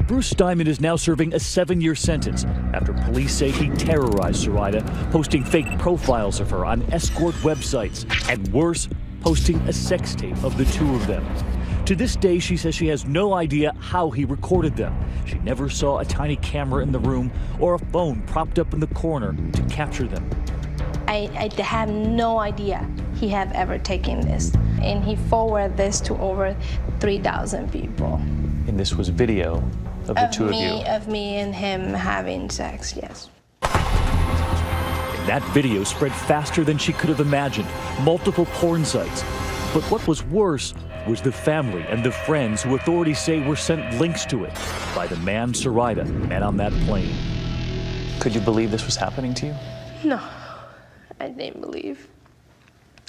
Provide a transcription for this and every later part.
Bruce Diamond is now serving a 7-year sentence after police say he terrorized Zoraida, posting fake profiles of her on escort websites, and worse, posting a sex tape of the two of them. To this day, she says she has no idea how he recorded them. She never saw a tiny camera in the room or a phone propped up in the corner to capture them. I have no idea he have ever taken this. And he forwarded this to over 3,000 people. And this was video of the two of you? Of me and him having sex, yes. And that video spread faster than she could have imagined. Multiple porn sites. But what was worse was the family and the friends who authorities say were sent links to it by the man Zoraida met on that plane. Could you believe this was happening to you? No, I didn't believe.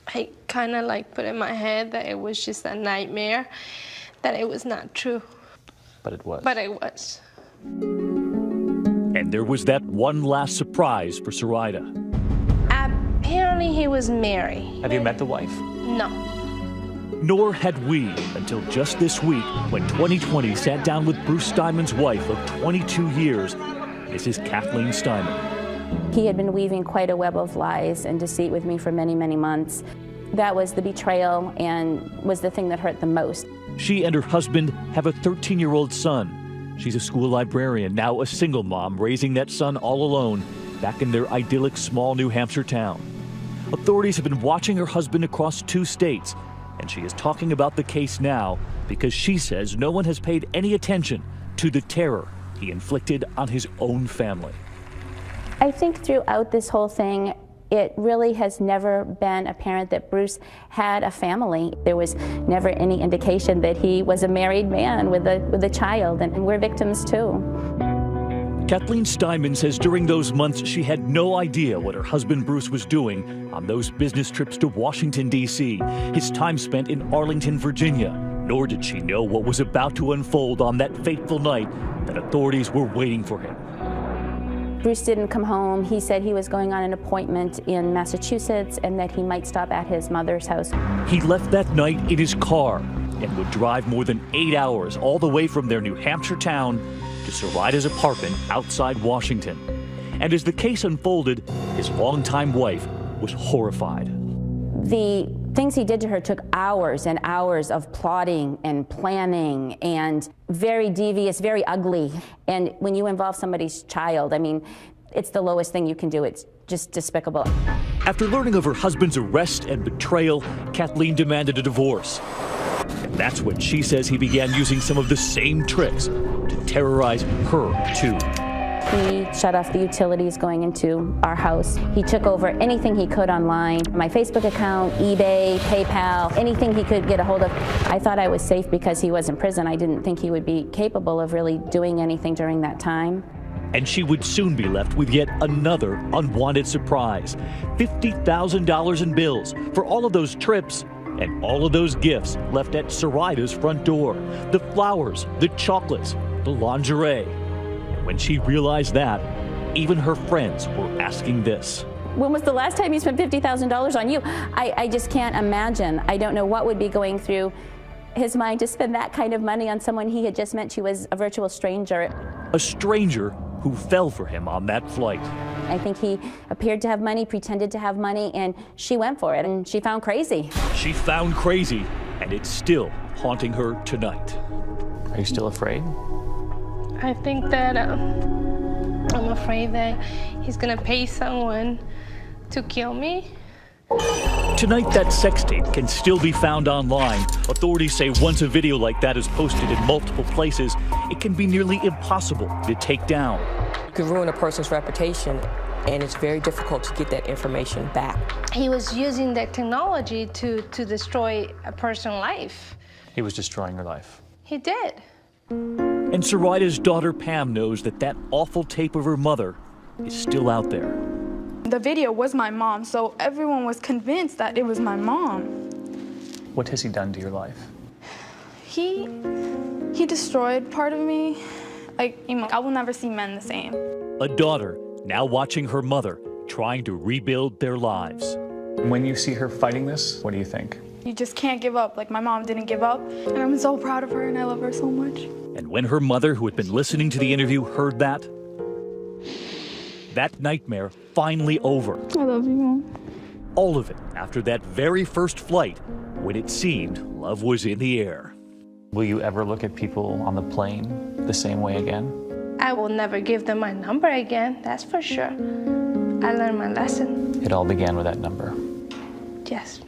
I kind of like put in my head that it was just a nightmare, that it was not true. But it was. But it was. And there was that one last surprise for Zoraida. Apparently he was married. Have you met the wife? No. Nor had we until just this week when 2020 sat down with Bruce Diamond's wife of 22 years, Mrs. Kathleen Steinman. He had been weaving quite a web of lies and deceit with me for many, many months. That was the betrayal and was the thing that hurt the most. She and her husband have a 13-year-old son. She's a school librarian, now a single mom, raising that son all alone back in their idyllic small New Hampshire town. Authorities have been watching her husband across 2 states, and she is talking about the case now because she says no one has paid any attention to the terror he inflicted on his own family. I think throughout this whole thing, it really has never been apparent that Bruce had a family. There was never any indication that he was a married man with a child, and we're victims too. Kathleen Steinman says during those months she had no idea what her husband Bruce was doing on those business trips to Washington, D.C., his time spent in Arlington, Virginia, nor did she know what was about to unfold on that fateful night that authorities were waiting for him. Bruce didn't come home. He said he was going on an appointment in Massachusetts and that he might stop at his mother's house. He left that night in his car and would drive more than 8 hours all the way from their New Hampshire town to Zoraida's apartment outside Washington. And as the case unfolded, his longtime wife was horrified. The things he did to her took hours and hours of plotting and planning and very devious, very ugly. And when you involve somebody's child, I mean, it's the lowest thing you can do. It's just despicable. After learning of her husband's arrest and betrayal, Kathleen demanded a divorce. And that's when she says he began using some of the same tricks to terrorize her, too. He shut off the utilities going into our house. He took over anything he could online, my Facebook account, eBay, PayPal, anything he could get a hold of. I thought I was safe because he was in prison. I didn't think he would be capable of really doing anything during that time. And she would soon be left with yet another unwanted surprise. $50,000 in bills for all of those trips and all of those gifts left at Zoraida's front door. The flowers, the chocolates, the lingerie. When she realized that, even her friends were asking this. When was the last time you spent $50,000 on you? I just can't imagine. I don't know what would be going through his mind to spend that kind of money on someone he had just met she was a virtual stranger. A stranger who fell for him on that flight. I think he appeared to have money, pretended to have money, and she went for it, and she found crazy. She found crazy, and it's still haunting her tonight. Are you still afraid? I think that I'm afraid that he's gonna pay someone to kill me. Tonight, that sex tape can still be found online. Authorities say once a video like that is posted in multiple places, it can be nearly impossible to take down. You can ruin a person's reputation, and it's very difficult to get that information back. He was using that technology to destroy a person's life. He was destroying her life. He did. And Zoraida's daughter Pam knows that that awful tape of her mother is still out there. The video was my mom, so everyone was convinced that it was my mom. What has he done to your life? He destroyed part of me. Like, I will never see men the same. A daughter now watching her mother trying to rebuild their lives. When you see her fighting this, what do you think? You just can't give up. Like, my mom didn't give up, and I'm so proud of her, and I love her so much. And when her mother, who had been listening to the interview, heard that nightmare finally over. I love you, Mom. All of it after that very first flight when it seemed love was in the air. Will you ever look at people on the plane the same way again? I will never give them my number again, that's for sure. I learned my lesson. It all began with that number. Yes.